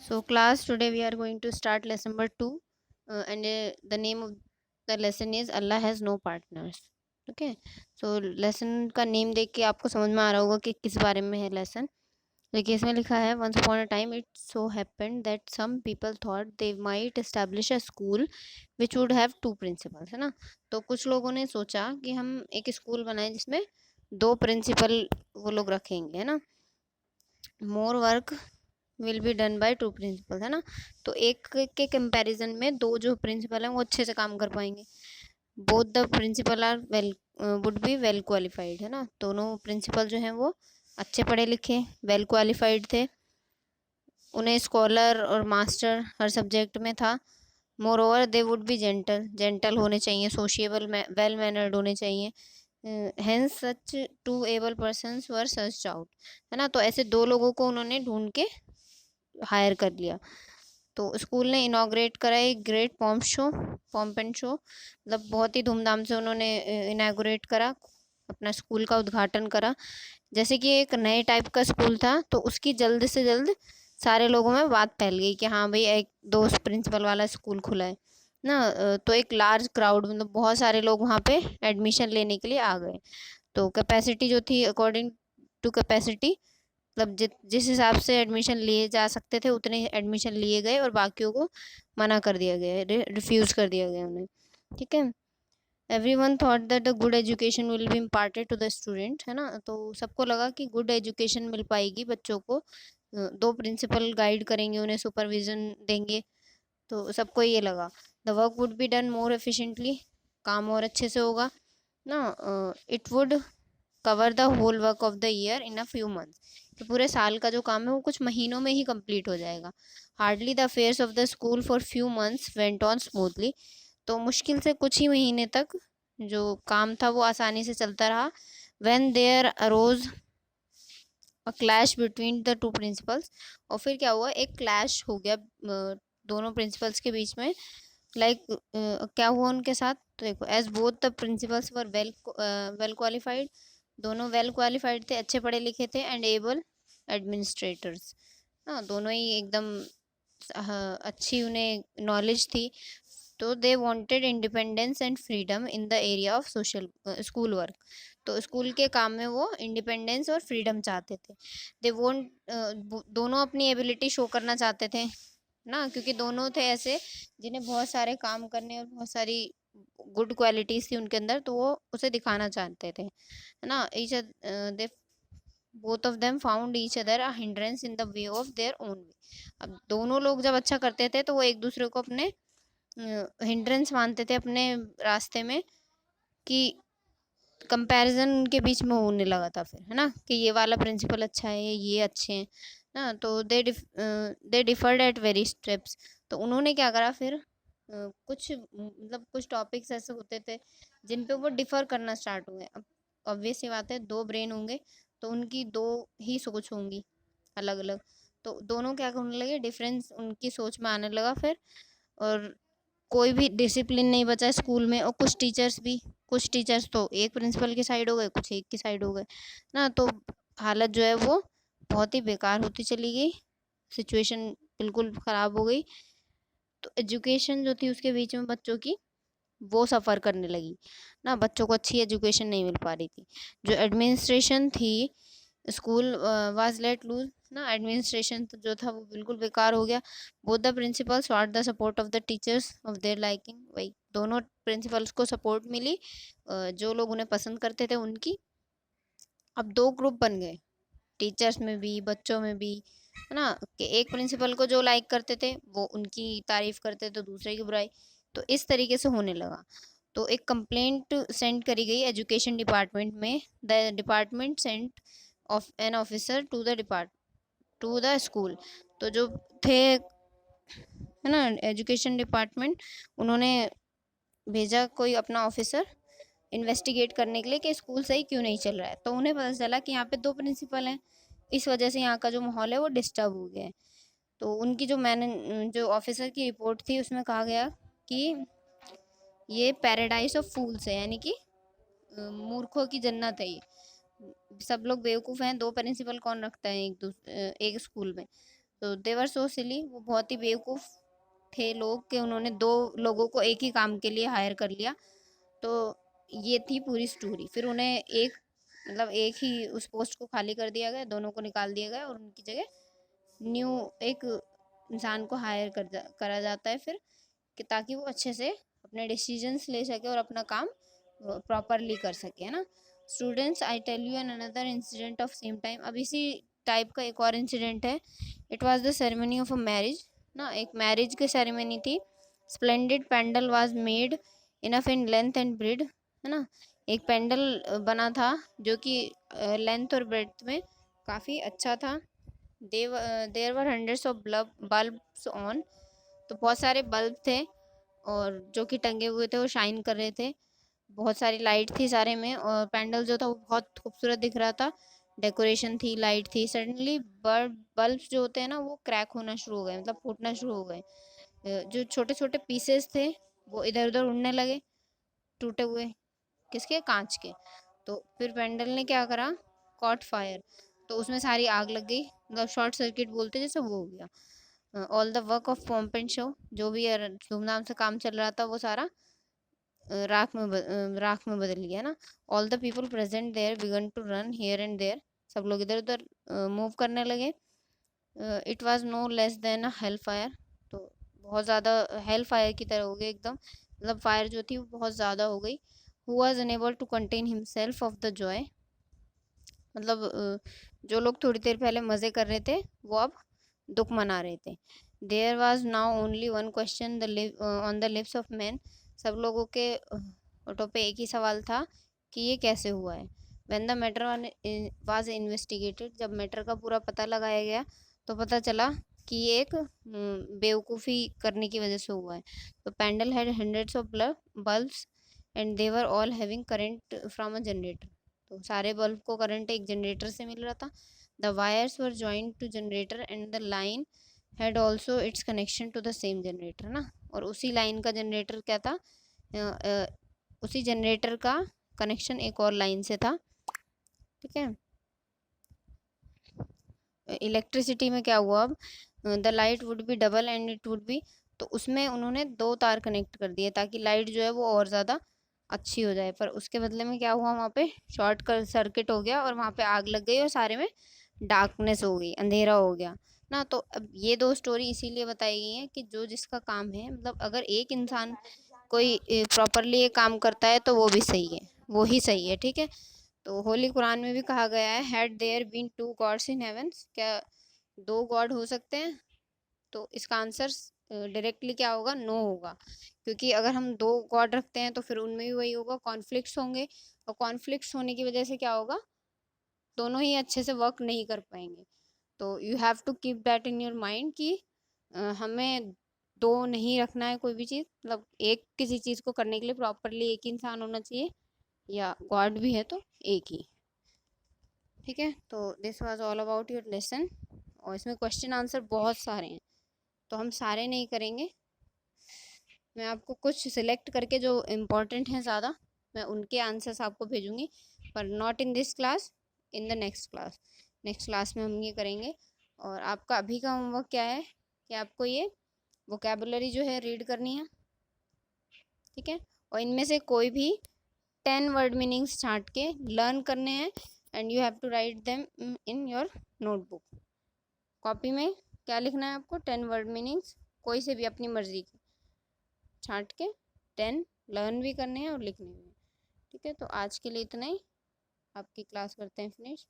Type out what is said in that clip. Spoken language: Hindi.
So, class, today we are going to start lesson number 2, and the name of the lesson is Allah has no partners. Okay, so lesson का नेम देख के आपको समझ में आ रहा होगा कि किस बारे में है लेसन. देखिए इसमें लिखा है once upon a time it so happened that some people thought they might establish a school which would have two principals, है ना. तो कुछ लोगों ने सोचा कि हम एक स्कूल बनाएं जिसमें दो प्रिंसिपल वो लोग रखेंगे, है ना. More work will be done by two principal, है ना. तो एक के कंपैरिजन में दो जो प्रिंसिपल हैं वो अच्छे से काम कर पाएंगे. Both the principal are well would be well qualified, है ना. दोनों प्रिंसिपल जो हैं वो अच्छे पढ़े लिखे वेल क्वालिफाइड थे. उन्हें स्कॉलर और मास्टर हर सब्जेक्ट में था. Moreover they would be gentle होने चाहिए, सोशिएबल वेल मैनर्ड होने चाहिए. Hence such two able persons were searched out, है ना. तो ऐसे दो लोगों को उन्होंने ढूंढ के हायर कर लिया. तो स्कूल ने इनॉग्रेट करा एक ग्रेट पॉम्प एंड शो, मतलब बहुत ही धूमधाम से उन्होंने इनॉग्रेट करा, अपना स्कूल का उद्घाटन करा. जैसे कि एक नए टाइप का स्कूल था तो उसकी जल्द से जल्द सारे लोगों में बात फैल गई कि हाँ भाई एक दो प्रिंसिपल वाला स्कूल खुला है ना. तो एक लार्ज क्राउड, मतलब बहुत सारे लोग वहाँ पे एडमिशन लेने के लिए आ गए. तो कैपेसिटी जो थी अकॉर्डिंग टू कैपेसिटी, मतलब जिस हिसाब से एडमिशन लिए जा सकते थे उतने एडमिशन लिए गए और बाकियों को मना कर दिया गया, रिफ्यूज़ कर दिया गया उन्हें. ठीक है. Everyone thought that a good education will be imparted to the student, है ना. तो सबको लगा कि गुड एजुकेशन मिल पाएगी बच्चों को. दो प्रिंसिपल गाइड करेंगे, उन्हें सुपरविजन देंगे. तो सबको ये लगा. The work would be done more efficiently, काम और अच्छे से होगा ना. It would cover the whole work of the year in a few months, तो पूरे साल का जो काम है वो कुछ महीनों में ही कंप्लीट हो जाएगा. Hardly the affairs of the school for few months went on smoothly, तो मुश्किल से कुछ ही महीने तक जो काम था वो आसानी से चलता रहा. When there arose a clash between the two principals, और फिर क्या हुआ, एक क्लैश हो गया दोनों प्रिंसिपल्स के बीच में. लाइक क्या हुआ उनके साथ, तो देखो as both the principals were well qualified, दोनों वेल क्वालिफाइड थे, अच्छे पढ़े लिखे थे, एंड एबल एडमिनिस्ट्रेटर्स. हाँ, दोनों ही एकदम अच्छी उन्हें नॉलेज थी. तो they wanted independence and freedom in the area of social school work, तो स्कूल के काम में वो इंडिपेंडेंस और फ्रीडम चाहते थे. दे वोंट दोनों अपनी एबिलिटी शो करना चाहते थे ना, क्योंकि दोनों थे ऐसे जिन्हें बहुत सारे काम करने और बहुत सारी गुड क्वालिटीज थी उनके अंदर, तो वो उसे दिखाना चाहते थे, है ना. Each they both of them found each other a hindrance in the way of their own way. अब दोनों लोग जब अच्छा करते थे तो वो एक दूसरे को अपने हिंड्रेंस मानते थे अपने रास्ते में, कि कंपैरिजन उनके बीच में होने लगा था फिर, है ना, कि ये वाला प्रिंसिपल अच्छा है, ये अच्छे हैं ना. तो दे डिफर्ड एट वेरी स्टेप्स, तो उन्होंने क्या करा फिर, कुछ मतलब कुछ टॉपिक्स ऐसे होते थे जिन पे वो डिफर करना स्टार्ट हुए. अब ऑब्वियस सी बात है, दो ब्रेन होंगे तो उनकी दो ही सोच होंगी अलग अलग. तो दोनों क्या करने लगे, डिफरेंस उनकी सोच में आने लगा फिर. और कोई भी डिसिप्लिन नहीं बचा स्कूल में, और कुछ टीचर्स तो एक प्रिंसिपल की साइड हो गए, कुछ एक की साइड हो गए ना. तो हालत जो है वो बहुत ही बेकार होती चली गई, सिचुएशन बिल्कुल ख़राब हो गई. तो एजुकेशन जो थी उसके बीच में बच्चों की वो सफ़र करने लगी ना, बच्चों को अच्छी एजुकेशन नहीं मिल पा रही थी. जो एडमिनिस्ट्रेशन थी स्कूल वाज लेट लूज ना, एडमिनिस्ट्रेशन जो था वो बिल्कुल बेकार हो गया. Both the principles what the support of the teachers of their liking, वही दोनों प्रिंसिपल्स को सपोर्ट मिली, जो लोग उन्हें पसंद करते थे उनकी. अब दो ग्रुप बन गए, टीचर्स में भी बच्चों में भी, है ना, कि एक प्रिंसिपल को जो लाइक करते थे वो उनकी तारीफ करते तो दूसरे की बुराई. तो इस तरीके से होने लगा. तो एक कंप्लेंट सेंड करी गई एजुकेशन डिपार्टमेंट में. The department sent off an officer to the school. तो जो थे, है ना, एजुकेशन डिपार्टमेंट, उन्होंने भेजा कोई अपना ऑफिसर इन्वेस्टिगेट करने के लिए कि स्कूल सही क्यों नहीं चल रहा है. तो उन्हें पता चला कि यहाँ पे दो प्रिंसिपल हैं, इस वजह से यहाँ का जो माहौल है वो डिस्टर्ब हो गया है. तो उनकी जो ऑफिसर की रिपोर्ट थी उसमें कहा गया कि ये पैराडाइज ऑफ फूल्स है, यानी कि मूर्खों की जन्नत है ये. सब लोग बेवकूफ़ हैं, दो प्रिंसिपल कौन रखता है एक स्कूल में. तो दे वर सो सिली, वो बहुत ही बेवकूफ़ थे लोग कि उन्होंने दो लोगों को एक ही काम के लिए हायर कर लिया। तो ये थी पूरी स्टोरी। फिर उन्हें एक मतलब एक ही उस पोस्ट को खाली कर दिया गया, दोनों को निकाल दिया गया और उनकी जगह न्यू एक इंसान को हायर करा जाता है फिर, कि ताकि वो अच्छे से अपने डिसीजंस ले सके और अपना काम प्रॉपरली कर सके, है ना। Students, I tell you an another incident of same time. अब इसी टाइप का एक और इंसिडेंट है। It was the ceremony of a marriage ना, एक मैरिज की सेरेमनी थी। Splendid pandal was made enough in length and breadth, है ना। एक पेंडल बना था जो कि लेंथ और ब्रेड्थ में काफ़ी अच्छा था। There were hundreds of bulbs on, तो बहुत सारे बल्ब थे और जो कि टंगे हुए थे, वो शाइन कर रहे थे। बहुत सारी लाइट थी सारे में, और पेंडल जो था वो बहुत खूबसूरत दिख रहा था। डेकोरेशन थी, लाइट थी। सडनली बल्ब्स जो होते हैं ना, वो क्रैक होना शुरू हो गए, मतलब फूटना शुरू हो गए। जो छोटे छोटे पीसेस थे वो इधर उधर उड़ने लगे, टूटे हुए, किसके, कांच के। तो फिर पेंडल ने क्या करा, कॉट फायर, तो उसमें सारी आग लग गई, मतलब शॉर्ट सर्किट बोलते जैसे वो हो गया। All the work of pomp and show, जो भी धूमधाम से काम चल रहा था वो सारा राख में बदल गया ना। All the people present there began to run here and there, सब लोग इधर उधर मूव करने लगे। It was no less than a hell fire, तो बहुत ज़्यादा हेल फायर की तरह हो गई एकदम, मतलब फायर जो थी वो बहुत ज़्यादा हो गई। Who was unable to contain himself of the joy, मतलब जो लोग थोड़ी देर पहले मज़े कर रहे थे वो अब दुख मना रहे थे। There was now only one question on the lips of man, सब लोगों के होठों पे एक ही सवाल था कि ये कैसे हुआ है। When the matter was investigated, जब मैटर का पूरा पता लगाया गया तो पता चला कि ये एक बेवकूफ़ी करने की वजह से हुआ है। तो pandal had hundreds of bulbs and they were all having current from a generator, तो सारे बल्ब को करंट एक जनरेटर से मिल रहा था। The wires were joint to generator and the line had also its connection to the same generator ना, और उसी लाइन का जनरेटर क्या था, उसी जनरेटर का कनेक्शन एक और लाइन से था, ठीक है। इलेक्ट्रिसिटी में क्या हुआ अब, the light would be double and it would be, तो उसमें उन्होंने दो तार कनेक्ट कर दिए ताकि लाइट जो है वो और ज़्यादा अच्छी हो जाए, पर उसके बदले में क्या हुआ, वहाँ पे शॉर्ट कर सर्किट हो गया और वहाँ पे आग लग गई और सारे में डार्कनेस हो गई, अंधेरा हो गया ना। तो अब ये दो स्टोरी इसीलिए बताई गई है कि जो जिसका काम है, मतलब अगर एक इंसान कोई प्रॉपरली ये काम करता है तो वो भी सही है, वो ही सही है, ठीक है। तो होली कुरान में भी कहा गया है, had there been two gods in heavens, क्या दो गॉड हो सकते हैं। तो इसका आंसर डायरेक्टली क्या होगा, नो होगा, क्योंकि अगर हम दो गॉड रखते हैं तो फिर उनमें भी वही होगा, कॉन्फ्लिक्ट्स होंगे, और कॉन्फ्लिक्ट्स होने की वजह से क्या होगा, दोनों ही अच्छे से वर्क नहीं कर पाएंगे। तो you have to keep that in your mind कि हमें दो नहीं रखना है कोई भी चीज़, मतलब एक किसी चीज़ को करने के लिए प्रॉपरली एक इंसान होना चाहिए, या गॉड भी है तो एक ही, ठीक है। तो this was all about your lesson, और इसमें क्वेश्चन आंसर बहुत सारे हैं तो हम सारे नहीं करेंगे, मैं आपको कुछ सिलेक्ट करके जो इम्पोर्टेंट हैं ज़्यादा, मैं उनके आंसर्स आपको भेजूंगी, पर not in this class, in the next class. Next class में हम ये करेंगे। और आपका अभी का होमवर्क क्या है कि आपको ये वोकेबुलरी जो है रीड करनी है, ठीक है, और इनमें से कोई भी 10 वर्ड मीनिंग्स छांट के लर्न करने हैं, and you have to write them in your notebook. Copy में क्या लिखना है आपको, 10 वर्ड मीनिंग्स, कोई से भी अपनी मर्जी की छांट के 10 लर्न भी करने हैं और लिखने भी हैं, ठीक है। तो आज के लिए इतना ही, आपकी क्लास करते हैं फिनिश।